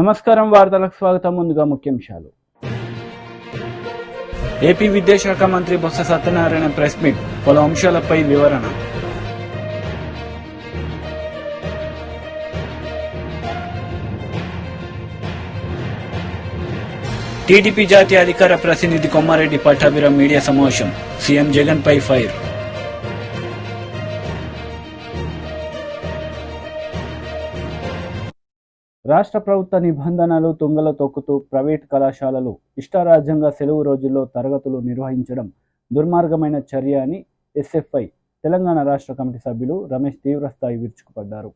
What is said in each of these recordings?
నమస్కారం వార్తలకు స్వాగతం. ముందుగా ముఖ్యాంశాలు. ఏపీ విద్యాశాఖ మంత్రి బొత్స సత్యనారాయణ ప్రెస్ మీట్, పలు అంశాలపై వివరణ. టీడీపీ జాతీయ అధికార ప్రతినిధి కొమ్మారెడ్డి పట్టాభిరామ్ మీడియా సమావేశం, సీఎం జగన్ పై ఫైర్. రాష్ట్ర ప్రభుత్వ నిబంధనలు తుంగలో తొక్కుతూ ప్రైవేట్ కళాశాలలు ఇష్టారాజ్యంగా సెలవు రోజుల్లో తరగతులు నిర్వహించడం దుర్మార్గమైన చర్య అని ఎస్ఎఫ్ఐ తెలంగాణ రాష్ట్ర కమిటీ సభ్యులు రమేష్ తీవ్రస్థాయి విరుచుకుపడ్డారు.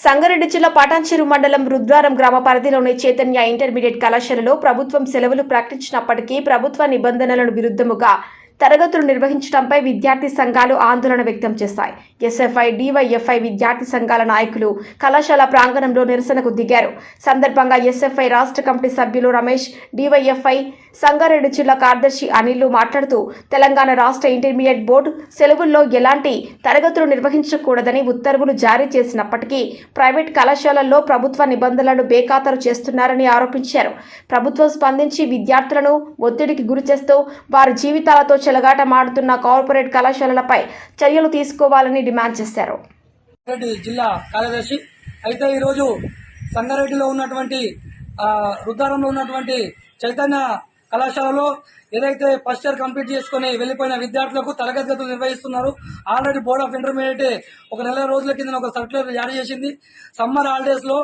సంగారెడ్డి జిల్లా పటాన్చెరు మండలం రుద్రారం గ్రామ పరిధిలోని చైతన్య ఇంటర్మీడియట్ కళాశాలలో ప్రభుత్వం సెలవులు ప్రకటించినప్పటికీ ప్రభుత్వ నిబంధనలకు విరుద్ధముగా తరగతులు నిర్వహించడంపై విద్యార్థి సంఘాలు ఆందోళన వ్యక్తం చేశాయి. ఎస్ఎఫ్ఐ, డివైఎఫ్ఐ విద్యార్థి సంఘాల నాయకులు కళాశాల ప్రాంగణంలో నిరసనకు దిగారు. సందర్భంగా ఎస్ఎఫ్ఐ రాష్ట్ర కమిటీ సభ్యులు రమేష్, డివైఎఫ్ఐ సంగారెడ్డి జిల్లా కార్యదర్శి అనిల్ మాట్లాడుతూ తెలంగాణ రాష్ట్ర ఇంటర్మీడియట్ బోర్డు సెలవుల్లో ఎలాంటి తరగతులు నిర్వహించకూడదని ఉత్తర్వులు జారీ చేసినప్పటికీ ప్రైవేట్ కళాశాలల్లో ప్రభుత్వ నిబంధనలను బేఖాతరు చేస్తున్నారని ఆరోపించారు. ప్రభుత్వం స్పందించి విద్యార్థులను ఒత్తిడికి గురిచేస్తూ వారి జీవితాలతో చెలగాటమాడుతున్న కార్పొరేట్ కళాశాలలపై చర్యలు తీసుకోవాలని డిమాండ్ చేశారు. జిల్లా కార్యదర్శి అయితే ఈరోజు సంగారెడ్డిలో ఉన్నటువంటి రుద్రారంలో ఉన్నటువంటి చైతన్య కళాశాలలో ఏదైతే ఫస్ట్ ఇయర్ కంప్లీట్ చేసుకుని వెళ్లిపోయిన విద్యార్థులకు తరగతి గదులు నిర్వహిస్తున్నారు. ఆల్రెడీ బోర్డ్ ఆఫ్ ఇంటర్మీడియట్ ఒక నెల రోజుల కింద ఒక సర్క్యులర్ జారీ చేసింది. సమ్మర్ హాలిడేస్ లో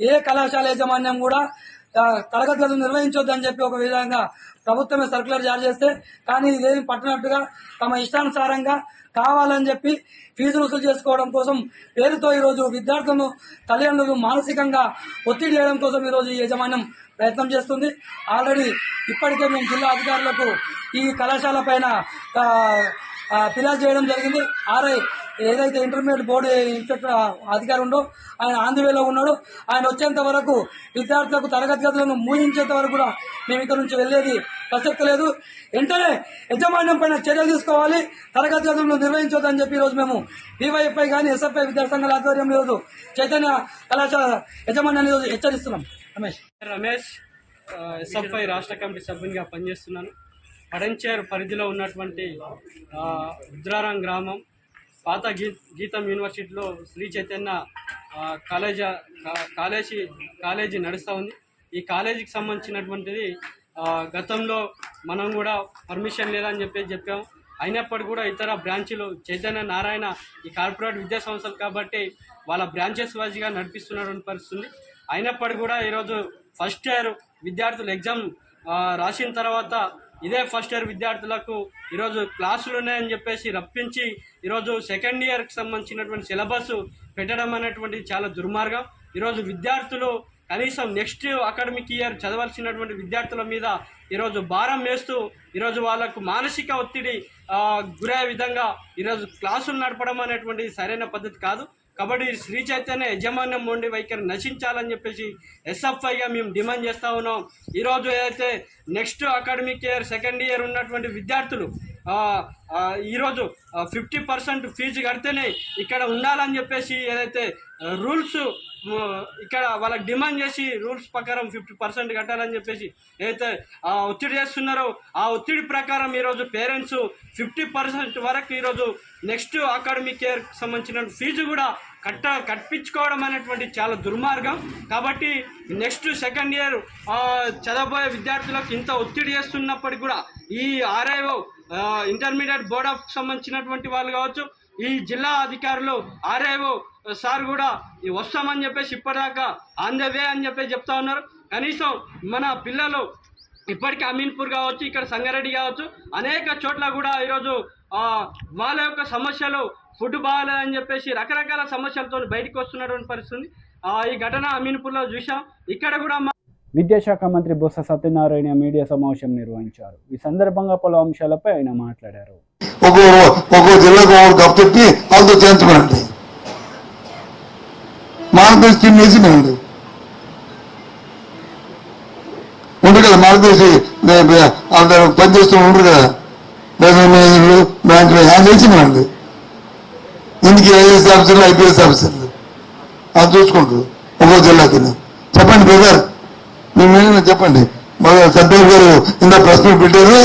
ఏ కళాశాల యాజమాన్యం కూడా తరగతి గదులు నిర్వహించొద్దని చెప్పి ఒక విధంగా ప్రభుత్వమే సర్క్యులర్ జారీ చేస్తే, కానీ ఇదేమి పట్టినట్టుగా తమ ఇష్టానుసారంగా కావాలని చెప్పి ఫీజులు వసూలు చేసుకోవడం కోసం పేరుతో ఈరోజు విద్యార్థులను తల్లిదండ్రులు మానసికంగా ఒత్తిడి చేయడం కోసం ఈరోజు ఈ యాజమాన్యం ప్రయత్నం చేస్తుంది. ఆల్రెడీ ఇప్పటికే మేము జిల్లా అధికారులకు ఈ కళాశాల పైన ఫిర్యాదు చేయడం జరిగింది. ఆర్ఐ ఏదైతే ఇంటర్మీడియట్ బోర్డు ఇన్స్పెక్టర్ అధికారి ఉండో ఆయన ఆంధ్రవేలో ఉన్నాడు. ఆయన వచ్చేంత వరకు విద్యార్థులకు తరగతి గదులను మూయించేంత వరకు కూడా మేము ఇక్కడ నుంచి వెళ్లేది ప్రసక్తి లేదు. వెంటనే యజమాన్యం పైన చర్యలు తీసుకోవాలి, తరగతి గదులను నిర్వహించొద్దని చెప్పి ఈరోజు మేము డివైఎఫ్ఐ కానీ ఎస్ఎఫ్ఐ విద్యార్థి సంఘాల ఆధ్వర్యంలో ఈరోజు చైతన్య కళాశాల యజమాన్యాన్ని ఈరోజు హెచ్చరిస్తున్నాం. రమేష్ ఎస్ఎఫ్ఐ రాష్ట్ర కమిటీ సభ్యునిగా పనిచేస్తున్నాను. పటాన్చెరు పరిధిలో ఉన్నటువంటి రుద్రారం గ్రామం పాత గీతం యూనివర్సిటీలో శ్రీ చైతన్య కాలేజీ నడుస్తూ ఉంది. ఈ కాలేజీకి సంబంధించినటువంటిది గతంలో మనం కూడా పర్మిషన్ లేదని చెప్పాము. అయినప్పటికీ కూడా ఇతర బ్రాంచీలు చైతన్య నారాయణ ఈ కార్పొరేట్ విద్యా సంస్థలు కాబట్టి వాళ్ళ బ్రాంచెస్ వైజ్గా నడిపిస్తున్నటువంటి పరిస్థితుంది. అయినప్పటికీ కూడా ఈరోజు ఫస్ట్ ఇయర్ విద్యార్థులు ఎగ్జామ్ రాసిన తర్వాత ఇదే ఫస్ట్ ఇయర్ విద్యార్థులకు ఈరోజు క్లాసులు ఉన్నాయని చెప్పేసి రప్పించి ఈరోజు సెకండ్ ఇయర్కి సంబంధించినటువంటి సిలబస్ పెట్టడం అనేటువంటిది చాలా దుర్మార్గం. ఈరోజు విద్యార్థులు కనీసం నెక్స్ట్ అకాడమిక్ ఇయర్ చదవాల్సినటువంటి విద్యార్థుల మీద ఈరోజు భారం వేస్తూ ఈరోజు వాళ్ళకు మానసిక ఒత్తిడి గురయ్యే విధంగా ఈరోజు క్లాసులు నడపడం అనేటువంటిది సరైన పద్ధతి కాదు. కాబట్టి శ్రీ చైతన్య యజమాన్యం మొండి వైఖరి నశించాలని చెప్పేసి ఎస్ఎఫ్ఐగా మేము డిమాండ్ చేస్తూ ఉన్నాం. ఈరోజు ఏదైతే next academic year second year ఉన్నటువంటి విద్యార్థులు ఈరోజు 50% ఫీజు కడితేనే ఇక్కడ ఉండాలని చెప్పేసి ఏదైతే రూల్స్ ఇక్కడ వాళ్ళకి డిమాండ్ చేసి రూల్స్ ప్రకారం 50% కట్టాలని చెప్పేసి ఏదైతే ఒత్తిడి చేస్తున్నారో ఆ ఒత్తిడి ప్రకారం ఈరోజు పేరెంట్స్ 50% వరకు ఈరోజు నెక్స్ట్ అకాడమిక్ ఇయర్ సంబంధించిన ఫీజు కూడా కట్టించుకోవడం అనేటువంటి చాలా దుర్మార్గం. కాబట్టి నెక్స్ట్ సెకండ్ ఇయర్ చదవబోయే విద్యార్థులకు ఇంత ఒత్తిడి చేస్తున్నప్పటికీ కూడా ఈ ఆర్ఐఓ ఇంటర్మీడియట్ బోర్డ్ ఆఫ్ సంబంధించినటువంటి వాళ్ళు కావచ్చు, ఈ జిల్లా అధికారులు ఆర్ఐఓ సార్ కూడా వస్తామని చెప్పేసి ఇప్పటిదాకా ఆన్ ద వే అని చెప్పేసి చెప్తా ఉన్నారు. కనీసం మన పిల్లలు ఇప్పటికీ అమీన్పూర్ కావచ్చు, ఇక్కడ సంగారెడ్డి కావచ్చు, అనేక చోట్ల కూడా ఈరోజు వాళ్ళ యొక్క సమస్యలు ఫుడ్ బాగాలేదని చెప్పేసి రకరకాల సమస్యలతో బయటకు వస్తున్నటువంటి పరిస్థితి. ఈ ఘటన అమీన్పూర్లో చూసాం. ఇక్కడ కూడా విద్యాశాఖ మంత్రి బొత్స సత్యనారాయణ మీడియా సమావేశం నిర్వహించారు. ఈ సందర్భంగా పలు అంశాలపై ఆయన మాట్లాడారు. ఒక్కో జిల్లాకు కప్పు పెట్టి వాళ్ళతో చేయించుకోండి, మార్గదర్శి టీం వేసినండి ఉండరు కదా, మార్గదర్శి అందరూ పనిచేస్తూ ఉండరు కదా, బ్యాంకులో హ్యాండ్ చేసినండి. ఇందుకు ఐఏఎస్ ఆఫీసర్లు, ఐపీఎస్ ఆఫీసర్లు అది చూసుకుంటారు ఒక్కో జిల్లా కింద. చెప్పండి బ్రదర్, మేమేమైనా చెప్పండి. సత్యబాబు గారు ఇంత ప్రశ్న పెట్టారు,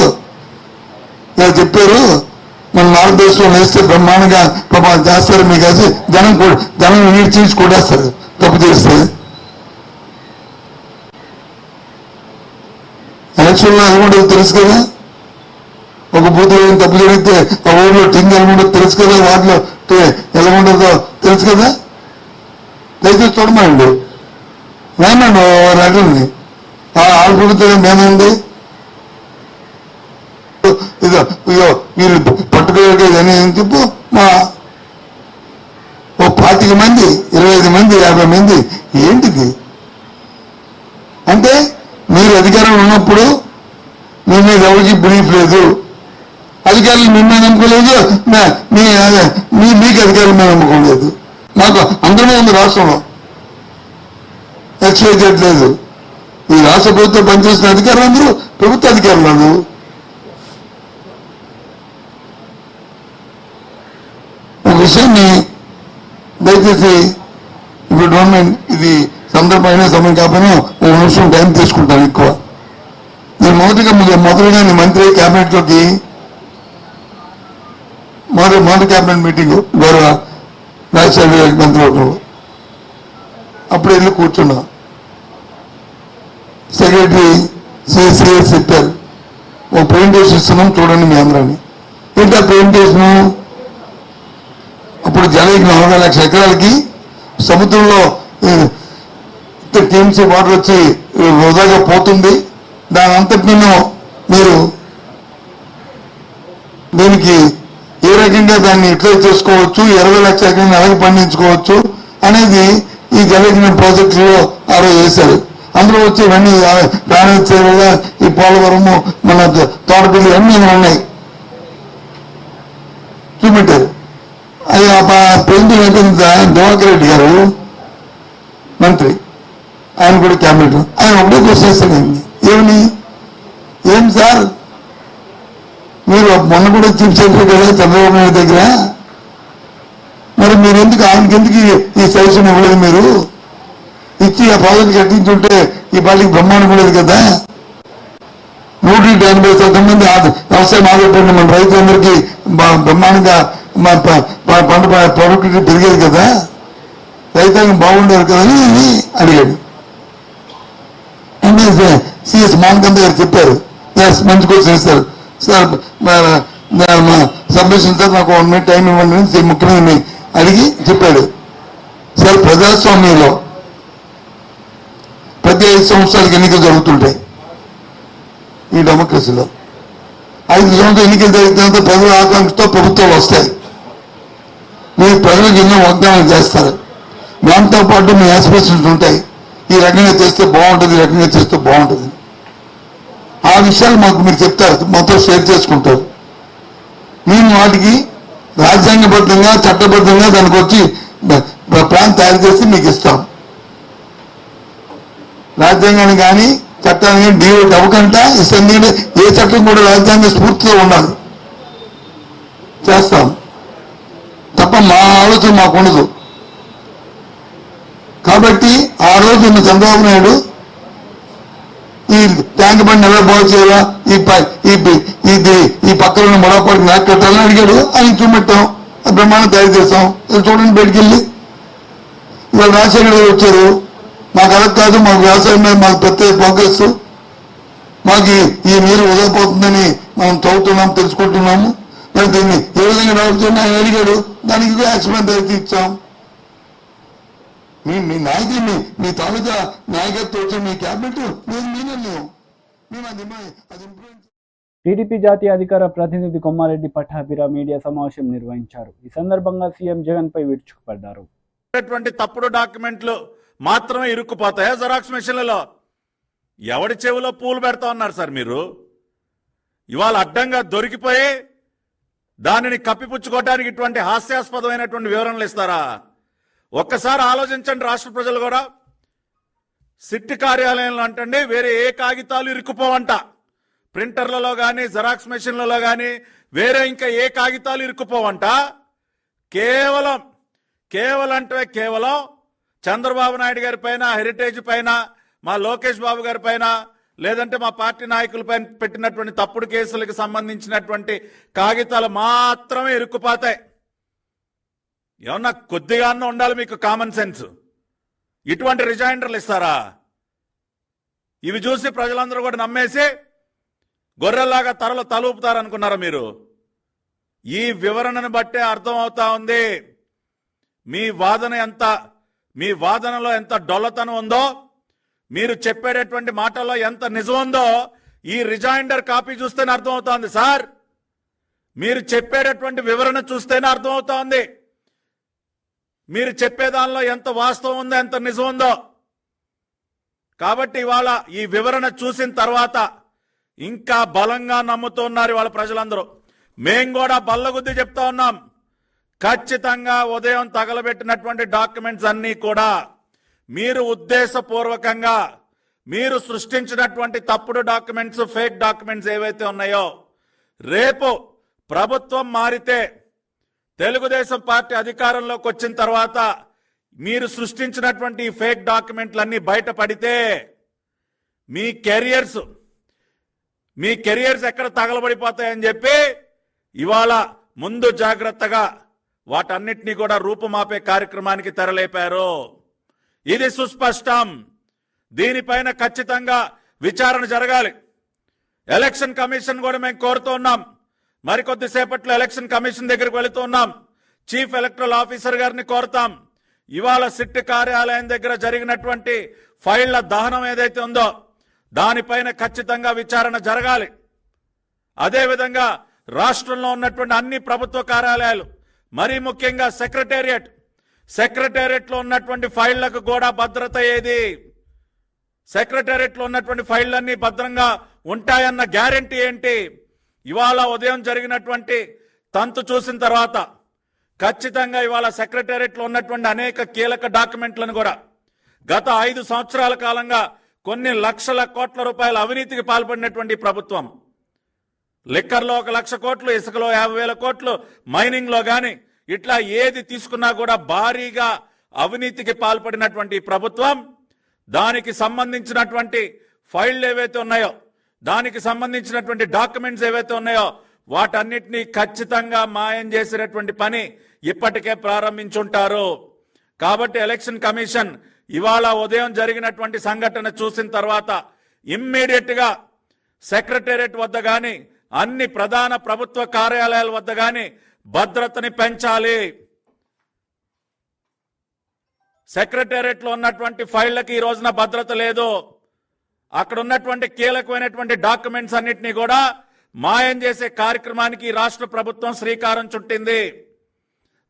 ఇలా చెప్పారు, మన భారతదేశంలో వేస్తే బ్రహ్మాండంగా పాపం చేస్తారు మీకు అది జనం నీరు చీల్చి కొట్టేస్తారు తప్పు చేస్తే. ఎలక్షన్లో అది కూడా తెలుసు కదా, ఒక బూత్ తప్పు జరిగితే ఆ ఊళ్ళో టింగ్ ఎలా ఉండదు తెలుసు కదా, వాటిలో ఎలా ఉండదో తెలుసు కదా. దయచేసి చూడమండి, మేమండి రకండి ఆడపడుతుంది మేమండి. ఇదో వీళ్ళు పట్టుకోలేదని చెప్పు, మా ఓ 25 మంది 25 మంది 50 మంది ఏంటిది అంటే, మీరు అధికారంలో ఉన్నప్పుడు మీ మీద ఎవరికి బ్రీఫ్ లేదు, అధికారులు మీ మీద నమ్మకలేదు, మీకు అధికారుల మీద నమ్మకం లేదు. మాకు అందరూ ఉంది రాష్ట్రంలో, ఎక్స్పైజ్ లేదు. ఈ రాష్ట్ర ప్రభుత్వం పనిచేసిన అధికారులు అందరూ ప్రభుత్వ అధికారులు అందరూ. ఒక విషయాన్ని దయచేసి ఇప్పుడు గవర్నమెంట్ ఇది సందర్భమైన సమయం కాకపోయినా ఒక నిమిషం టైం తీసుకుంటాను ఎక్కువ. నేను మొదలుగా మంత్రి క్యాబినెట్లోకి మొదటి క్యాబినెట్ మీటింగ్ గౌరవ రాజశేఖర మంత్రివర్గంలో అప్పుడు వెళ్ళి కూర్చున్నా. సెక్రటరీ సిఎస్ చెప్పారు, ఓ ప్రెజెంటేషన్ ఇస్తున్నాం చూడండి మీ అందరని. ఏంటా ప్రెజెంటేషను? అప్పుడు జలయజ్ఞం 40 లక్షల ఎకరాలకి సముద్రంలో టీఎంసీ వాటర్ వచ్చి వృధాగా పోతుంది, దాని అంతటినూ మీరు దీనికి ఏ రకంగా దాన్ని యూటిలైజ్ చేసుకోవచ్చు, 20 లక్షల ఎకరాన్ని అలాగే పండించుకోవచ్చు అనేది ఈ జలయజ్ఞం ప్రాజెక్టులో ఆరో చేశారు. అందులో వచ్చి ఇవన్నీ ప్రాణేశ్వర, ఈ పోలవరము, మన తోటపల్లి అన్నీ ఉన్నాయి చూపెట్టారు. అది ప్రెసిడెంట్ ఏంటంటే దివాకర్ రెడ్డి గారు మంత్రి, ఆయన కూడా క్యాబినెట్, ఆయన ఒకటే కోసేస్తాడండి. ఏం సార్ మీరు మొన్న కూడా చీఫ్ సెక్రటరీ కదా చంద్రబాబు నాయుడు దగ్గర, మరి మీరు ఆయనకి ఎందుకు ఈ సజెషన్ ఇవ్వలేదు? మీరు ఇచ్చి ఆ ప్రాజెక్ట్ కట్టించుంటే ఈ పాటికి బ్రహ్మాండం ఉండేది కదా. 180% మంది వ్యవసాయం ఆధారపడిన మన రైతులందరికీ బ్రహ్మాండంగా పంట ప్రొడక్టివిటీ పెరిగేది కదా, రైతాంగం బాగుండేది కదా అని అడిగాడు. సిఎస్ మానకంద గారు చెప్పారు, మంచి క్వశ్చన్ ఇస్తారు సార్, సబ్మిషన్ సార్ నాకు 1 minute టైం ఇవ్వండి ముఖ్యమంత్రిని అడిగి చెప్పాడు. సార్ ప్రజాస్వామ్యంలో ప్రతి 5 సంవత్సరాలకు ఎన్నికలు జరుగుతుంటాయి. ఈ డెమోక్రసీలో 5 సంవత్సరాలు ఎన్నికలు జరిగిన ప్రజల ఆకాంక్షతో ప్రభుత్వాలు వస్తాయి. మీరు ప్రజలకు ఎన్నో వాగ్దానాలు చేస్తారు, దాంతో పాటు మీ ఆస్పిరేషన్స్ ఉంటాయి. ఈ రకంగా చేస్తే బాగుంటుంది, ఈ రకంగా చేస్తే బాగుంటుంది. ఆ విషయాలు మాకు మీరు చెప్తారు, మొత్తం షేర్ చేసుకుంటారు. మేము వాటికి రాజ్యాంగబద్ధంగా చట్టబద్ధంగా దానికి వచ్చి ప్లాన్ తయారు చేసి మీకు ఇస్తాం. రాజ్యాంగాన్ని కానీ చట్టాన్ని కానీ డీవోట్ అవ్వకుండా ఇస్తాం. ఏ చట్టం కూడా రాజ్యాంగ స్ఫూర్తితో ఉండాలి, చేస్తాం తప్ప మా ఆలోచన మాకు ఉండదు. కాబట్టి ఆ రోజు ఉన్న చంద్రబాబు నాయుడు ఈ ట్యాంక్ బండ్ ఎలా బాగు చేయాలా, ఈ పక్కన ఉన్న మొడపాటికి నాకు కట్టాలని అడిగాడు. ఆయన చూపెట్టాం, బ్రహ్మాండం తయారు చేస్తాం. చూడండి బయటికి వెళ్ళి. ఇవాళ రాజశేఖర గారు వచ్చారు, మాకు అలా కాదు, మాకు వ్యవసాయం మీద మాకు ప్రత్యేక ఫోకస్, మాకు ఈ నీరు వదిలిపోతుందని మనం చదువుతున్నాం, తెలుసుకుంటున్నాము. మరి దీన్ని ఏ విధంగా నడుపుతున్నా ఆయన అడిగాడు, దానికి యాక్సిడెంట్ అయితే ఇచ్చాం. మీ నాయకుడిని, మీ తాలూకా నాయకత్వం వచ్చి మీ క్యాబినెట్ టీడీపీ జాతీయ అధికార ప్రతినిధి కొమ్మారెడ్డి పట్టాభిరా మీడియా సమావేశం నిర్వహించారు. ఈ సందర్భంగా సీఎం జగన్ పై విరుచుకుపడ్డారు. తప్పుడు డాక్యుమెంట్లు మాత్రమే ఇరుక్కుపోతాయా జెరాక్స్ మెషిన్లలో? ఎవడి చెవిలో పూలు పెడతా ఉన్నారు సార్ మీరు? ఇవాళ అడ్డంగా దొరికిపోయి దానిని కప్పిపుచ్చుకోవడానికి ఇటువంటి హాస్యాస్పదమైనటువంటి వివరణలు ఇస్తారా? ఒక్కసారి ఆలోచించండి రాష్ట్ర ప్రజలు కూడా. సిట్ కార్యాలయంలో అంటండి వేరే ఏ కాగితాలు ఇరుక్కుపోవంట, ప్రింటర్లలో కానీ జెరాక్స్ మెషిన్లలో కానీ వేరే ఇంకా ఏ కాగితాలు ఇరుక్కుపోవంట. కేవలం చంద్రబాబు నాయుడు గారి పైన, హెరిటేజ్ పైన, మా లోకేష్ బాబు గారి పైన లేదంటే మా పార్టీ నాయకులపైన పెట్టినటువంటి తప్పుడు కేసులకు సంబంధించినటువంటి కాగితాలు మాత్రమే ఇరుక్కుపోతాయి. ఏమన్నా కొద్దిగా ఉండాలి మీకు కామన్ సెన్స్. ఇటువంటి రిజైండర్లు ఇస్తారా? ఇవి చూసి ప్రజలందరూ కూడా నమ్మేసి గొర్రెల్లాగా తలూపుతారనుకున్నారా మీరు? ఈ వివరణను బట్టే అర్థమవుతా ఉంది మీ వాదనలో ఎంత డొల్లతనం ఉందో, మీరు చెప్పేటటువంటి మాటల్లో ఎంత నిజం ఉందో ఈ రిజైండర్ కాపీ చూస్తేనే అర్థమవుతోంది సార్. మీరు చెప్పేటటువంటి వివరణ చూస్తేనే అర్థమవుతోంది మీరు చెప్పే దానిలో ఎంత వాస్తవం ఉందో, ఎంత నిజం ఉందో. కాబట్టి ఇవాళ ఈ వివరణ చూసిన తర్వాత ఇంకా బలంగా నమ్ముతున్నారు ఇవాళ ప్రజలందరూ. మేం కూడా బల్లగుద్ది చెప్తా ఉన్నాం, ఖచ్చితంగా ఉదయం తగలబెట్టినటువంటి డాక్యుమెంట్స్ అన్నీ కూడా మీరు ఉద్దేశపూర్వకంగా మీరు సృష్టించినటువంటి తప్పుడు డాక్యుమెంట్స్, ఫేక్ డాక్యుమెంట్స్ ఏవైతే ఉన్నాయో, రేపు ప్రభుత్వం మారితే, తెలుగుదేశం పార్టీ అధికారంలోకి వచ్చిన తర్వాత మీరు సృష్టించినటువంటి ఈ ఫేక్ డాక్యుమెంట్లన్నీ బయటపడితే మీ కెరియర్స్ ఎక్కడ తగలబడిపోతాయని చెప్పి ఇవాళ ముందు జాగ్రత్తగా వాటన్నిటినీ కూడా రూపుమాపే కార్యక్రమానికి తెరలేపారు. ఇది సుస్పష్టం. దీనిపైన ఖచ్చితంగా విచారణ జరగాలి. ఎలక్షన్ కమిషన్ కూడా మేము కోరుతూ ఉన్నాం. మరికొద్దిసేపట్లో ఎలక్షన్ కమిషన్ దగ్గరికి వెళుతూ ఉన్నాం. చీఫ్ ఎలక్టరల్ ఆఫీసర్ గారిని కోరుతాం. ఇవాళ సిట్ కార్యాలయం దగ్గర జరిగినటువంటి ఫైళ్ల దహనం ఏదైతే ఉందో దానిపైన ఖచ్చితంగా విచారణ జరగాలి. అదేవిధంగా రాష్ట్రంలో ఉన్నటువంటి అన్ని ప్రభుత్వ కార్యాలయాలు, మరీ ముఖ్యంగా సెక్రటేరియట్లో ఉన్నటువంటి ఫైళ్లకు కూడా భద్రత ఏది? సెక్రటేరియట్లో ఉన్నటువంటి ఫైళ్లన్నీ భద్రంగా ఉంటాయన్న గ్యారెంటీ ఏంటి? ఇవాళ ఉదయం జరిగినటువంటి తంతు చూసిన తర్వాత ఖచ్చితంగా ఇవాళ సెక్రటేరియట్లో ఉన్నటువంటి అనేక కీలక డాక్యుమెంట్లను కూడా గత 5 సంవత్సరాల కాలంగా కొన్ని లక్షల కోట్ల రూపాయల అవినీతికి పాల్పడినటువంటి ప్రభుత్వం, లిక్కర్లో 1 లక్ష కోట్లు, ఇసుకలో 50,000 కోట్లు, మైనింగ్లో కానీ ఇట్లా ఏది తీసుకున్నా కూడా భారీగా అవినీతికి పాల్పడినటువంటి ప్రభుత్వం, దానికి సంబంధించినటువంటి ఫైళ్లు ఏవైతే ఉన్నాయో, దానికి సంబంధించినటువంటి డాక్యుమెంట్స్ ఏవైతే ఉన్నాయో వాటన్నిటినీ ఖచ్చితంగా మాయం చేసినటువంటి పని ఇప్పటికే ప్రారంభించుంటారు. కాబట్టి ఎలక్షన్ కమిషన్ ఇవాళ ఉదయం జరిగినటువంటి సంఘటన చూసిన తర్వాత ఇమ్మీడియట్ గా సెక్రటేరియట్ వద్ద గాని అన్ని ప్రధాన ప్రభుత్వ కార్యాలయాల వద్ద గాని భద్రతని పెంచాలి. సెక్రటేరియట్ లో ఉన్నటువంటి ఫైళ్లకి ఈ రోజున భద్రత లేదు. అక్కడ ఉన్నటువంటి కీలకమైనటువంటి డాక్యుమెంట్స్ అన్నిటినీ కూడా మాయం చేసే కార్యక్రమానికి రాష్ట్ర ప్రభుత్వం శ్రీకారం చుట్టింది.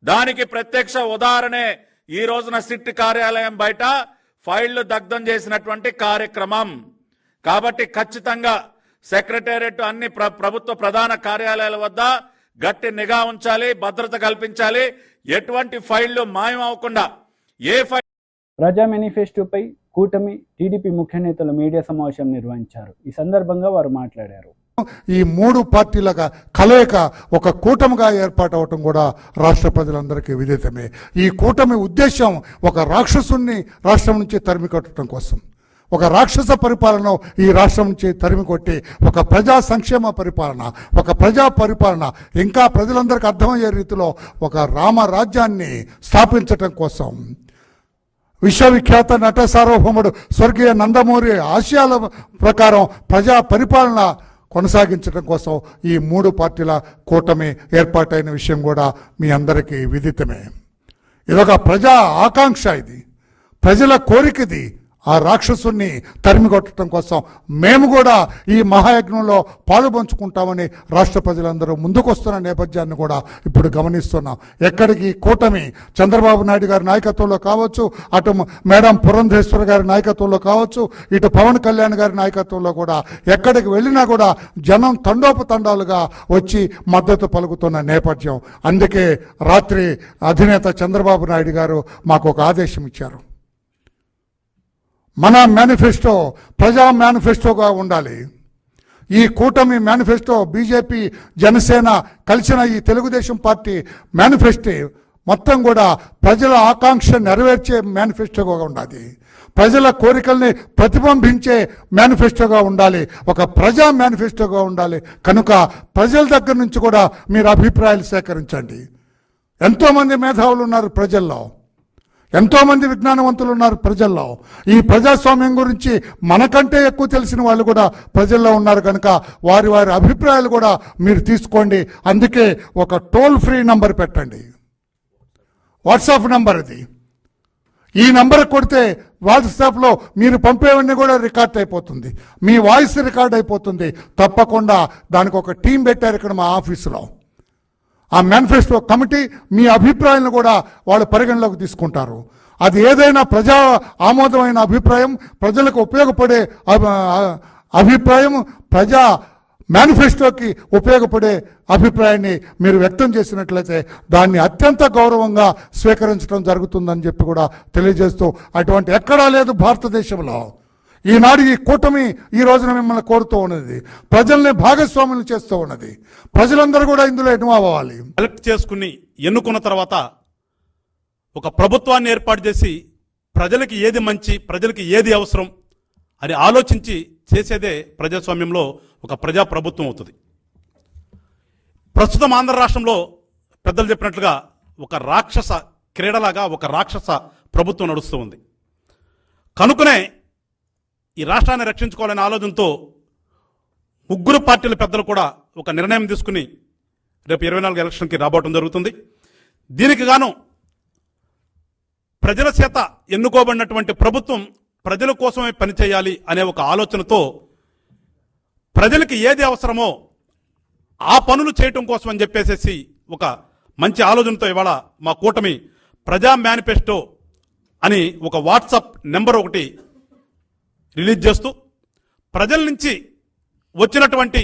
దానికి ప్రత్యక్ష ఉదాహరణే ఈ రోజున సిట్ కార్యాలయం బయట ఫైళ్లు దగ్ధం చేసినటువంటి కార్యక్రమం. కాబట్టి ఖచ్చితంగా సెక్రటేరియట్ అన్ని ప్రభుత్వ ప్రధాన కార్యాలయాల వద్ద గట్టి నిఘా ఉంచాలి, భద్రత కల్పించాలి. ఎటువంటి ఫైళ్లు మాయం అవ్వకుండా ప్రజా మేనిఫెస్టోపై కూటమి టీడీపీ ముఖ్య నేతలు మీడియా సమావేశం నిర్వహించారు. ఈ సందర్భంగా వారు మాట్లాడారు. ఈ 3 పార్టీల కలయిక ఒక కూటమిగా ఏర్పాటవటం కూడా రాష్ట్ర ప్రజలందరికీ విదితమే. ఈ కూటమి ఉద్దేశం ఒక రాక్షసుని రాష్ట్రం నుంచి తరిమి కొట్టడం కోసం, ఒక రాక్షస పరిపాలన ఈ రాష్ట్రం నుంచి తరిమి కొట్టి ఒక ప్రజా సంక్షేమ పరిపాలన, ఒక ప్రజా పరిపాలన, ఇంకా ప్రజలందరికీ అర్థమయ్యే రీతిలో ఒక రామరాజ్యాన్ని స్థాపించటం కోసం, విశ్వవిఖ్యాత నట సార్వభౌముడు స్వర్గీయ నందమూరి ఆశయాల ప్రకారం ప్రజా పరిపాలన కొనసాగించడం కోసం ఈ 3 పార్టీల కూటమి ఏర్పాటైన విషయం కూడా మీ అందరికీ విదితమే. ఇదొక ప్రజా ఆకాంక్ష, ఇది ప్రజల కోరికది. ఆ రాక్షసుని తరిమి కొట్టడం కోసం మేము కూడా ఈ మహాయజ్ఞంలో పాలుపంచుకుంటామని రాష్ట్ర ప్రజలందరూ ముందుకొస్తున్న నేపథ్యాన్ని కూడా ఇప్పుడు గమనిస్తున్నాం. ఎక్కడికి కూటమి చంద్రబాబు నాయుడు గారి నాయకత్వంలో కావచ్చు, అటు మేడం పురంధేశ్వర గారి నాయకత్వంలో కావచ్చు, ఇటు పవన్ కళ్యాణ్ గారి నాయకత్వంలో కూడా ఎక్కడికి వెళ్ళినా కూడా జనం తండోపతండాలుగా వచ్చి మద్దతు పలుకుతున్న నేపథ్యం. అందుకే రాత్రి అధినేత చంద్రబాబు నాయుడు గారు మాకు ఒక ఆదేశం ఇచ్చారు. మన మేనిఫెస్టో ప్రజా మేనిఫెస్టోగా ఉండాలి. ఈ కూటమి మేనిఫెస్టో, బీజేపీ జనసేన కలిసిన ఈ తెలుగుదేశం పార్టీ మేనిఫెస్టో మొత్తం కూడా ప్రజల ఆకాంక్ష నెరవేర్చే మేనిఫెస్టోగా ఉండాలి. ప్రజల కోరికల్ని ప్రతిబింబించే మేనిఫెస్టోగా ఉండాలి, ఒక ప్రజా మేనిఫెస్టోగా ఉండాలి. కనుక ప్రజల దగ్గర నుంచి కూడా మీరు అభిప్రాయాలు సేకరించండి. ఎంతోమంది మేధావులు ఉన్నారు ప్రజల్లో, ఎంతోమంది విజ్ఞానవంతులు ఉన్నారు ప్రజల్లో. ఈ ప్రజాస్వామ్యం గురించి మనకంటే ఎక్కువ తెలిసిన వాళ్ళు కూడా ప్రజల్లో ఉన్నారు. కనుక వారి వారి అభిప్రాయాలు కూడా మీరు తీసుకోండి. అందుకే ఒక టోల్ ఫ్రీ నంబర్ పెట్టండి, వాట్సాప్ నంబర్ ఇది. ఈ నంబర్ కొడితే వాట్సాప్లో మీరు పంపేవన్నీ కూడా రికార్డ్ అయిపోతుంది, మీ వాయిస్ రికార్డ్ అయిపోతుంది. తప్పకుండా దానికి ఒక టీం పెట్టారు ఇక్కడ మా ఆఫీసులో. ఆ మేనిఫెస్టో కమిటీ మీ అభిప్రాయాలను కూడా వాళ్ళు పరిగణలోకి తీసుకుంటారు. అది ఏదైనా ప్రజా ఆమోదమైన అభిప్రాయం, ప్రజలకు ఉపయోగపడే అభిప్రాయం, ప్రజా మేనిఫెస్టోకి ఉపయోగపడే అభిప్రాయాన్ని మీరు వ్యక్తం చేసినట్లయితే దాన్ని అత్యంత గౌరవంగా స్వీకరించడం జరుగుతుందని చెప్పి కూడా తెలియజేస్తూ, అటువంటి ఎక్కడా లేదు భారతదేశంలో. ఈనాడు ఈ కూటమి ఈ రోజున మిమ్మల్ని కోరుతూ ఉన్నది, ప్రజల్ని భాగస్వాములు చేస్తూ ఉన్నది. ప్రజలందరూ కూడా ఇందులో ఇన్వాల్వ్ అవ్వాలి. సెలెక్ట్ చేసుకుని ఎన్నుకున్న తర్వాత ఒక ప్రభుత్వాన్ని ఏర్పాటు చేసి ప్రజలకి ఏది మంచి, ప్రజలకి ఏది అవసరం అని ఆలోచించి చేసేదే ప్రజాస్వామ్యంలో ఒక ప్రజాప్రభుత్వం అవుతుంది. ప్రస్తుతం ఆంధ్ర రాష్ట్రంలో పెద్దలు చెప్పినట్లుగా ఒక రాక్షస క్రీడలాగా ఒక రాక్షస ప్రభుత్వం నడుస్తూ ఉంది. కనుకనే ఈ రాష్ట్రాన్ని రక్షించుకోవాలనే ఆలోచనతో ముగ్గురు పార్టీల పెద్దలు కూడా ఒక నిర్ణయం తీసుకుని రేపు 24 ఎలక్షన్కి రాబోవడం జరుగుతుంది. దీనికి గాను ప్రజల చేత ఎన్నుకోబడినటువంటి ప్రభుత్వం ప్రజల కోసమే పనిచేయాలి అనే ఒక ఆలోచనతో ప్రజలకి ఏది అవసరమో ఆ పనులు చేయటం కోసం అని చెప్పేసి ఒక మంచి ఆలోచనతో ఇవాళ మా కూటమి ప్రజా మేనిఫెస్టో అని ఒక వాట్సాప్ నెంబర్ ఒకటి రిలీజ్ చేస్తూ ప్రజల నుంచి వచ్చినటువంటి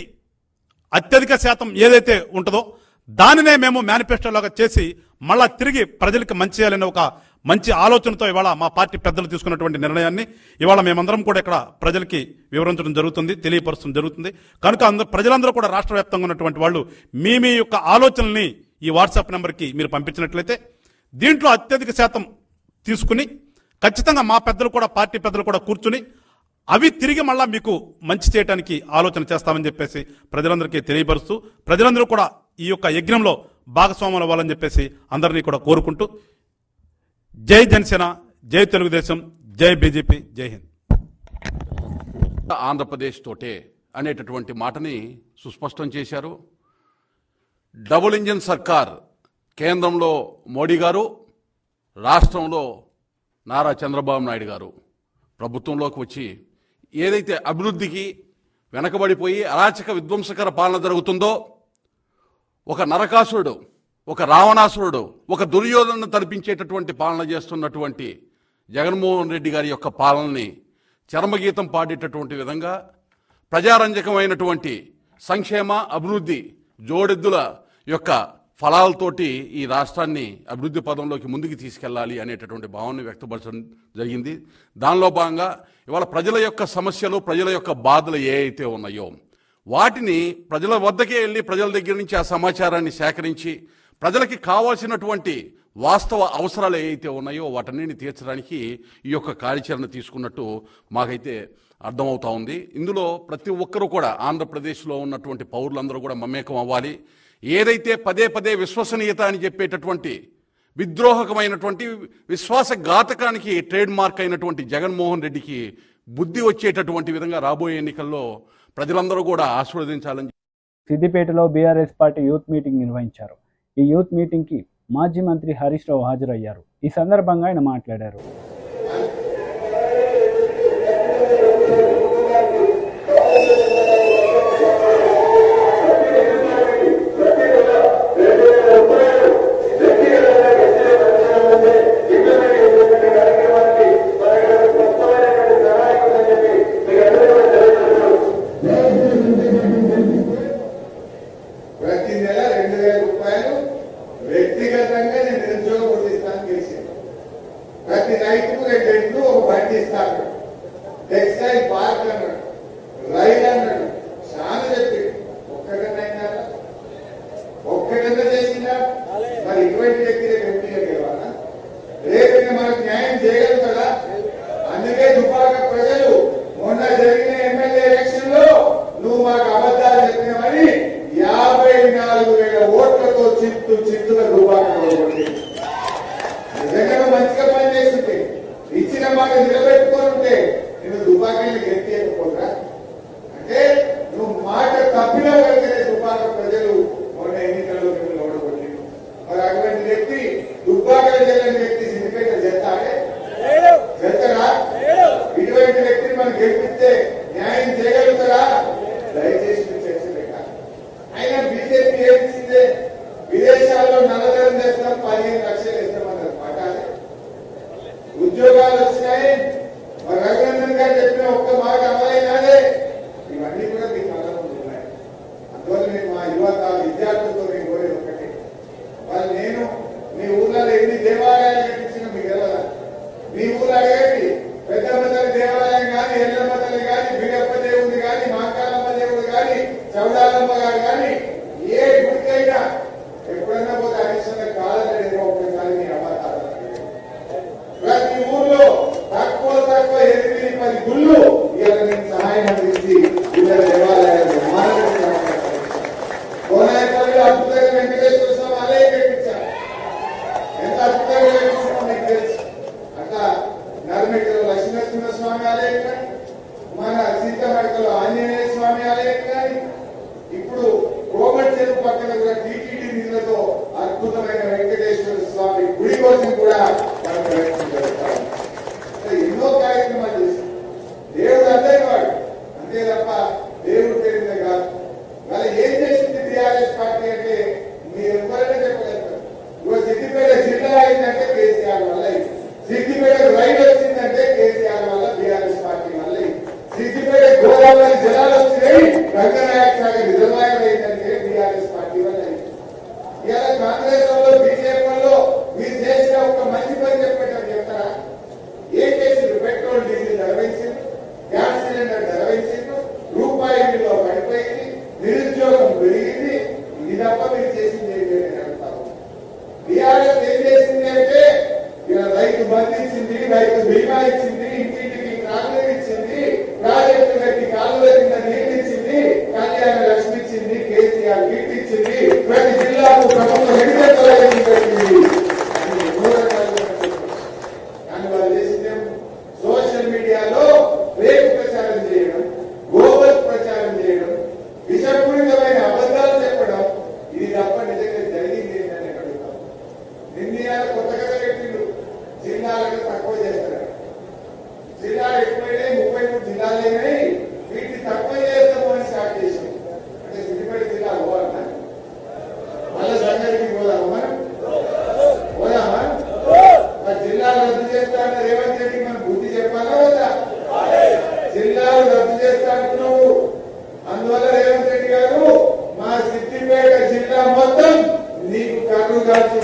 అత్యధిక శాతం ఏదైతే ఉంటుందో దానినే మేము మేనిఫెస్టోలాగా చేసి మళ్ళా తిరిగి ప్రజలకు మంచి చేయాలనే ఒక మంచి ఆలోచనతో ఇవాళ మా పార్టీ పెద్దలు తీసుకున్నటువంటి నిర్ణయాన్ని ఇవాళ మేమందరం కూడా ఇక్కడ ప్రజలకి వివరించడం జరుగుతుంది, తెలియపరచడం జరుగుతుంది. కనుక ప్రజలందరూ కూడా రాష్ట్ర వ్యాప్తంగా ఉన్నటువంటి వాళ్ళు మీ యొక్క ఆలోచనల్ని ఈ వాట్సాప్ నెంబర్కి మీరు పంపించినట్లయితే దీంట్లో అత్యధిక శాతం తీసుకుని ఖచ్చితంగా మా పెద్దలు కూడా, పార్టీ పెద్దలు కూడా కూర్చుని అవి తిరిగి మళ్ళా మీకు మంచి చేయడానికి ఆలోచన చేస్తామని చెప్పేసి ప్రజలందరికీ తెలియపరుస్తూ, ప్రజలందరూ కూడా ఈ యొక్క యజ్ఞంలో భాగస్వాములు అవ్వాలని చెప్పేసి అందరినీ కూడా కోరుకుంటూ, జై జనసేన, జై తెలుగుదేశం, జై బీజేపీ, జై హింద్. ఆంధ్రప్రదేశ్ తోటే అనేటటువంటి మాటని సుస్పష్టం చేశారు. డబుల్ ఇంజిన్ సర్కార్, కేంద్రంలో మోడీ గారు, రాష్ట్రంలో నారా చంద్రబాబు నాయుడు గారు ప్రభుత్వంలోకి వచ్చి ఏదైతే అభివృద్ధికి వెనకబడిపోయి అరాచక విధ్వంసకర పాలన జరుగుతుందో, ఒక నరకాసురుడు, ఒక రావణాసురుడు, ఒక దుర్యోధనను తలపించేటటువంటి పాలన చేస్తున్నటువంటి జగన్మోహన్ రెడ్డి గారి యొక్క పాలనని చరమగీతం పాడేటటువంటి విధంగా ప్రజారంజకమైనటువంటి సంక్షేమ అభివృద్ధి జోడెద్దుల యొక్క ఫలాలతోటి ఈ రాష్ట్రాన్ని అభివృద్ధి పదంలోకి ముందుకు తీసుకెళ్లాలి అనేటటువంటి భావనను వ్యక్తపరచడం జరిగింది. దానిలో భాగంగా ఇవాళ ప్రజల యొక్క సమస్యలు, ప్రజల యొక్క బాధలు ఏ అయితే ఉన్నాయో వాటిని ప్రజల వద్దకే వెళ్ళి ప్రజల దగ్గర నుంచి ఆ సమాచారాన్ని సేకరించి ప్రజలకి కావాల్సినటువంటి వాస్తవ అవసరాలు ఏవైతే ఉన్నాయో వాటన్నిటిని తీర్చడానికి ఈ యొక్క కార్యాచరణ తీసుకున్నట్టు మాకైతే అర్థమవుతా ఉంది. ఇందులో ప్రతి ఒక్కరూ కూడా ఆంధ్రప్రదేశ్లో ఉన్నటువంటి పౌరులందరూ కూడా మమేకం అవ్వాలి. ఏదైతే పదే పదే విశ్వసనీయత అని చెప్పేటటువంటి విద్రోహకమైనటువంటి విశ్వాసఘాతకానికి ట్రేడ్ మార్క్ అయినటువంటి జగన్మోహన్ రెడ్డికి బుద్ధి వచ్చేటటువంటి విధంగా రాబోయే ఎన్నికల్లో ప్రజలందరూ కూడా ఆశీర్వదించాలని. సిద్దిపేటలో బీఆర్ఎస్ పార్టీ యూత్ మీటింగ్ నిర్వహించారు. ఈ యూత్ మీటింగ్కి మాజీ మంత్రి హరీష్ రావు హాజరయ్యారు. ఈ సందర్భంగా ఆయన మాట్లాడారు. ప్రతి నెల 2,000 రూపాయలు వ్యక్తిగతంగా నేను నిరుద్యోగ గుర్తిస్తాను గెలిచాను. ప్రతి రైతుకు 2 రెట్లు ఒక బండి ఇస్తాను. టెక్స్టైల్ పార్క్ అన్నాడు, రైలు అన్నాడు, చాలా చెప్పి ఒక్కటన్నా చేసిందా? మరి ఇటువంటి వ్యక్తి ఎంపీగా గెలవాలా? రేపు మనకు న్యాయం చేయగలుగుతాడా? అందుకే నిలబెట్టుకొని ఉంటే నేను దుబ్బాకల్ని గెలిపించకపోతా అంటే నువ్వు మాట తప్పినా కలిగిన దుబ్బాక ప్రజలు మొన్న ఎన్నికల్లో మిమ్మల్ని ఓడగొట్టి మరి అటువంటి వ్యక్తి దుబ్బాకల చెల్లని వ్యక్తి సిద్దిపేట చేస్తాడే చేస్తారా? ఇటువంటి వ్యక్తిని మనం గెలిపిస్తే న్యాయం చేయగలుగుతారా? దయచేసి చర్చ పెట్టాలి. అయినా బీజేపీ ఏమిచ్చిందే విదేశాల్లో నల్లధనం చేస్తాం 15 లక్షలు ఇస్తామన్నారు మాట్లాడే ఉద్యోగాలు వచ్చినాయి. మరి రఘునందన్ గారు చెప్పిన ఒక్క మాట అమలైనాదే. ఇవన్నీ కూడా మీకు కళ్ళ ఉన్నాయి. అందువల్ల నేను మా యువత విద్యార్థులతో నేను కోరేది ఒకటి, వాళ్ళు నేను మీ ఊర్లలో ఎన్ని దేవాలయాలు కట్టించినా మీకు తెలవదా? మీ ఊర్లో అడగండి, పెద్దమ్మ తల్లి దేవాలయం కానీ, ఎల్లమ్మ తల్లి కానీ, బిడప్ప దేవుడు కానీ, మాకాలమ్మ దేవుడు కానీ, చౌడాలమ్మ గారు కానీ, ఏ గుడికైనా ఎప్పుడన్నా పోతే అడిషనల్ కాదని ఒకసారి మీ అమ్మ ప్రతి ఊర్లో తక్కువ 8-10 గుళ్ళు ఇలా నేను సహాయం అందించి ఇలా దేవాలయాలు కోనాయపల్లి అద్భుతంగా వెంకటేశ్వర స్వామి ఆలయం కట్టించారు. ఎంత అద్భుతంగా కట్టించామో మీకు తెలుసు. అట్లా నర్మికలో లక్ష్మీనరసింహ స్వామి ఆలయం కానీ, మన సీతమడకలో ఆంజనేయ స్వామి ఆలయం కానీ, ఇప్పుడు కోమటి చెరువు పక్కన కూడా టీటీడీ నిధులతో అద్భుతమైన వెంకటేశ్వర స్వామి గుడి కోసం కూడా మనం ప్రయత్నం చేస్తాం. ఎన్నో కార్యక్రమాలు చేస్తాం. దేవుడు అందరి వాడు అంతే తప్ప దేవుడు పేరుందే కాదు. మరి ఏం చేసింది టీఆర్ఎస్ పార్టీ అంటే మీరు ఎవరైనా చెప్పగలుగుతారు. ఇవాళ సిద్దిపేట జిల్లా అయిందంటే కేసీఆర్ వల్ల, సిద్దిపేట రైలు వచ్చిందంటే కేసీఆర్ వల్ల, టీఆర్ఎస్ పార్టీ వల్ల, సిద్దిపేట గోదావరి జలాలు వచ్చినాయి, రంగనాయక సాగర్ రిజర్వాయర్ అయిందంటే టీఆర్ఎస్ పార్టీ వల్ల. ఇలా కాంగ్రెస్ వాళ్ళు బీజేపీ వాళ్ళు మీరు చేసిన ఒక మంచి పని చెప్పేటప్పుడు చెప్తారా? ఏం చేసిండ్రు? పెట్రోల్ డీజిల్ ధర పెంచిండ్రు, గ్యాస్ సిలిండర్ ధర పెంచిండ్రు, రూపాయి విలువ పడిపోయింది, నిరుద్యోగం పెరిగింది. ఇది తప్ప మీరు చేసింది ఏంటి అని అడుగుతారు. టీఆర్ఎస్ ఏం చేసింది అంటే ఇలా రైతు బంధు ఇచ్చింది, రైతు బీమా ఇచ్చింది, ఇంటింటికి కాలువ ఇచ్చింది, ప్రాజెక్టు కట్టి కాలువ కింద నీళ్లు ఇచ్చింది, కళ్యాణ లక్ష్మి ఇచ్చింది, కేసీఆర్ కిట్ ఇచ్చింది, ప్రతి జిల్లాకు ప్రభుత్వ మెడికల్ కాలేజీ పెట్టింది. కానీ వాళ్ళు చేసింది సోషల్ మీడియాలో ఫేక్ ప్రచారం చేయడం, గోబల్ ప్రచారం చేయడం, విషపూరితమైన అబద్ధాలు చెప్పడం. ఇది తప్ప నిజంగా జరిగింది ఏంటని అడుగుతాం. నిందియాలు కొత్తగా పెట్టిండు, జిల్లాలకు తక్కువ చేస్తారు. జిల్లాలు ఎక్కువైనాయి, 33 జిల్లాలైనాయి, వీటిని తక్కువ చేస్తాము అని స్టార్ట్ చేసాం. అంటే సిద్దిపేట జిల్లా పోవాలన్నా మళ్ళా సంగారెడ్డికి పోదామా? మనం పోదామా? జిల్లాలు రద్దు చేస్తానన్న రేవంత్ రెడ్డికి మనం బుద్ధి చెప్పాలా వద్దా? జిల్లాలు రద్దు చేస్తాను. అందువల్ల రేవంత్ రెడ్డి గారు మా సిద్దిపేట జిల్లా మొత్తం నీకు కర్రు కాల్చి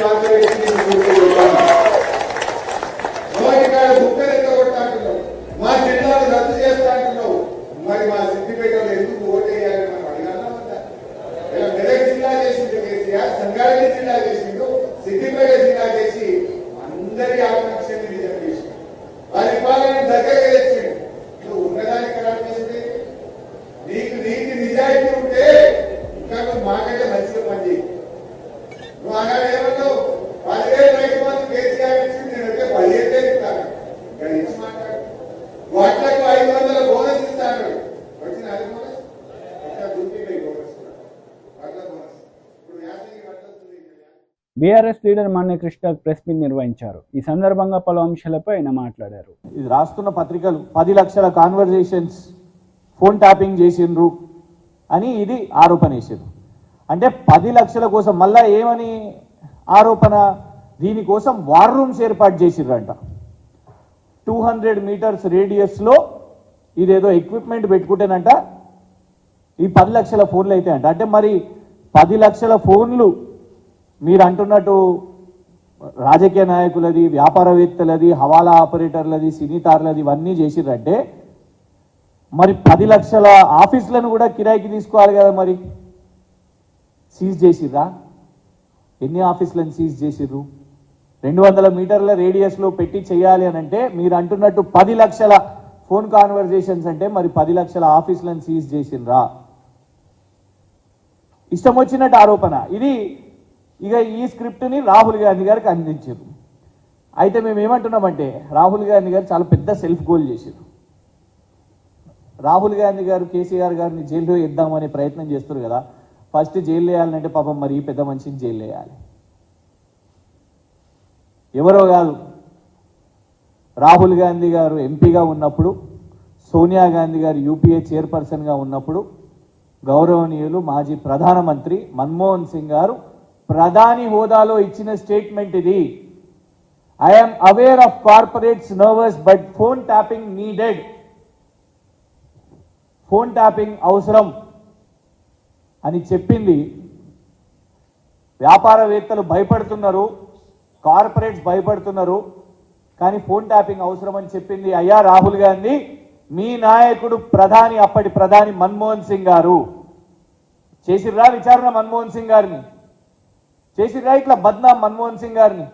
నోటికాడ బుక్కలు ఎంత కొట్టాంటున్నావు, మా జిల్లాలు రద్దు చేస్తా అంటున్నావు. మరి మా సిద్దిపేటలో ఎందుకు ఓటేయాలని మనం అడిగాలా వద్దా? ఇలా మెదక్ జిల్లా చేసిండు కేసీఆర్, సంగారెడ్డి జిల్లా చేసిండు, సిద్దిపేట జిల్లా చేసి అందరి ఆకాంక్షని నిజం చేసిండు, పరిపాలన దగ్గరగా తెచ్చిండు. నువ్వు ఉన్నదానికి ఖరాబ్ చేసింది. నీకు నీతి నిజాయితీ ఉంటే ఇంకా నువ్వు మాకంటే మంచిగా పనిచేయి. నువ్వు ఆనాడు ఏమన్నావు? 10,000 రైతు బంధు కేసీఆర్ ఇచ్చింది, నేనంటే 15,000 ఇస్తాను. ఇక్కడ ఇచ్చి మాట్లాడు. వాట్లకు 500 బోనస్ ఇస్తాను. వచ్చిన అది బోనస్ దుర్పిపోయి బోనస్ కూడా వడ్ల బోనస్. ఇప్పుడు యాసంగి వడ్ల BRS leader Manya Krishna press meet నిర్వహించారు. ఈ సందర్భంగా పలు అంశాలపై ఆయన మాట్లాడారు. ఇది రాస్తున్న పత్రికలు 10 లక్షల కాన్వర్జేషన్స్ ఫోన్ ట్యాపింగ్ చేసిండ్రు అని ఇది ఆరోపణ వేసారు. అంటే 10 లక్షల కోసం మళ్ళా ఏమని ఆరోపణ? దీనికోసం వార్ రూమ్స్ ఏర్పాటు చేసిర్రంట. 200 మీటర్స్ రేడియస్లో ఇదేదో ఎక్విప్మెంట్ పెట్టుకుంటేనంట ఈ 10 లక్షల ఫోన్లు అయితే అంట. అంటే మరి 10 లక్షల ఫోన్లు మీరు అంటున్నట్టు రాజకీయ నాయకులది, వ్యాపారవేత్తలది, హవాలా ఆపరేటర్లది, సినీతార్లది ఇవన్నీ చేసిర్రంటే మరి 10 లక్షల ఆఫీసులను కూడా కిరాయికి తీసుకోవాలి కదా. మరి సీజ్ చేసిర్రా? ఎన్ని ఆఫీసులను సీజ్ చేసిర్రు? 200 మీటర్ల రేడియస్లో పెట్టి చేయాలి అని అంటే మీరు అంటున్నట్టు 10 లక్షల ఫోన్ కాన్వర్జేషన్స్ అంటే మరి 10 లక్షల ఆఫీసులను సీజ్ చేసిండ్రా? ఇష్టం వచ్చినట్టు ఆరోపణ ఇది. ఇక ఈ స్క్రిప్ట్ని రాహుల్ గాంధీ గారికి అందించారు. అయితే మేము ఏమంటున్నామంటే రాహుల్ గాంధీ గారు చాలా పెద్ద సెల్ఫ్ గోల్ చేశారు. రాహుల్ గాంధీ గారు కేసీఆర్ గారిని జైల్లో వేద్దామనే ప్రయత్నం చేస్తారు కదా. ఫస్ట్ జైలు వేయాలంటే పాపం మరి ఈ పెద్ద మనిషిని జైలు వేయాలి. ఎవరో కాదు, రాహుల్ గాంధీ గారు ఎంపీగా ఉన్నప్పుడు, సోనియా గాంధీ గారు యూపీఏ చైర్పర్సన్గా ఉన్నప్పుడు గౌరవనీయులు మాజీ ప్రధానమంత్రి మన్మోహన్ సింగ్ గారు ప్రధాని హోదాలో ఇచ్చిన స్టేట్మెంట్ ఇది. I'm aware of corporates nervous but phone tapping needed. Phone tapping అవసరం అని చెప్పింది. వ్యాపారవేత్తలు భయపడుతున్నారు, కార్పొరేట్స్ భయపడుతున్నారు, కానీ ఫోన్ ట్యాపింగ్ అవసరం అని చెప్పింది అయ్యా రాహుల్ గాంధీ, మీ నాయకుడు ప్రధాని, అప్పటి ప్రధాని మన్మోహన్ సింగ్ గారు. చేసిర్రా విచారణ మన్మోహన్ సింగ్ గారిని? చేసిర్రా ఇట్లా బద్నాం మన్మోహన్ సింగ్ గారిని?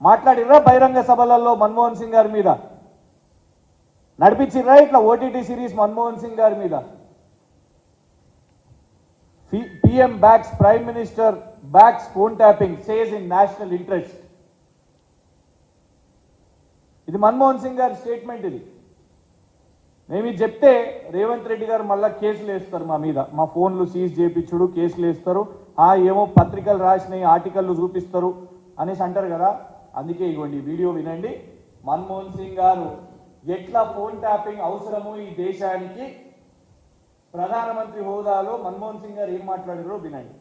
మాట్లాడిర్రా బహిరంగ సభలలో మన్మోహన్ సింగ్ గారి మీద? నడిపించిర్రా ఇట్లా ఓటీటీ సిరీస్ మన్మోహన్ సింగ్ గారి మీద? PM backs Prime Minister backs phone tapping, says in national interest. ఇది మన్మోహన్ సింగ్ గారి స్టేట్మెంట్. ఇది మేము ఇది చెప్తే రేవంత్ రెడ్డి గారు మళ్ళీ కేసులు వేస్తారు మా మీద, మా ఫోన్లు సీజ్ చేయించుడు కేసులు వేస్తారు, ఏమో పత్రికలు రాసినాయి ఆర్టికల్లు చూపిస్తారు అనేసి అంటారు కదా. అందుకే ఇవ్వండి వీడియో వినండి. మన్మోహన్ సింగ్ గారు ఎట్లా ఫోన్ ట్యాపింగ్ అవసరమో ఈ దేశానికి ప్రధానమంత్రి హోదాలో మన్మోహన్ సింగ్ గారు ఏం మాట్లాడారో వినండి.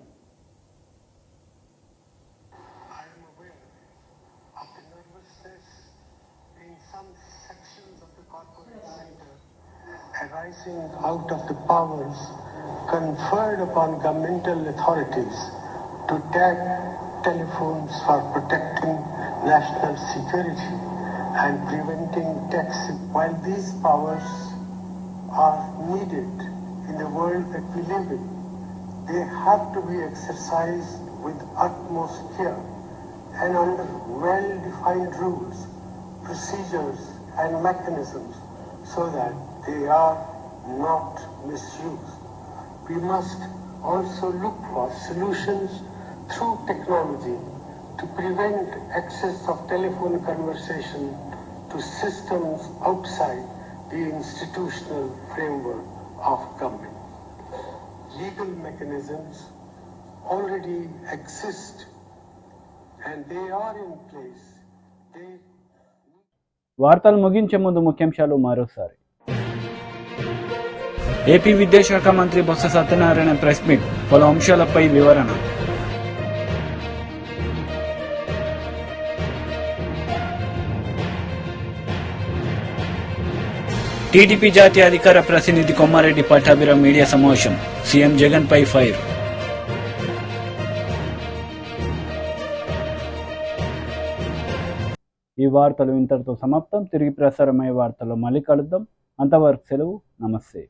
Arising out of the powers conferred upon governmental authorities to tap telephones for protecting national security and preventing tax. While these powers are needed in the world that we live in, they have to be exercised with utmost care and under well-defined rules, procedures and mechanisms so that they are not misused. We must also look for solutions through technology to prevent access of telephone conversation to systems outside the institutional framework of government. Legal mechanisms already exist and they are in place. వార్తలు ముగించే ముందు ముఖ్యాంశాలు మరోసారి. AP విద్యాశాఖ మంత్రి Botsa Satyanarayana press meet, పలు అంశాలపై వివరణ. టీడీపీ జాతీయ అధికార ప్రతినిధి కొమ్మారెడ్డి పట్టాభిరామ్ మీడియా సమావేశం, సీఎం జగన్ పై ఫైర్. ఈ వార్తలు ఇంతటితో సమాప్తం. తిరిగి ప్రసారమయ్యే వార్తల్లో మళ్ళీ కలుద్దాం. అంతవరకు సెలవు. నమస్తే.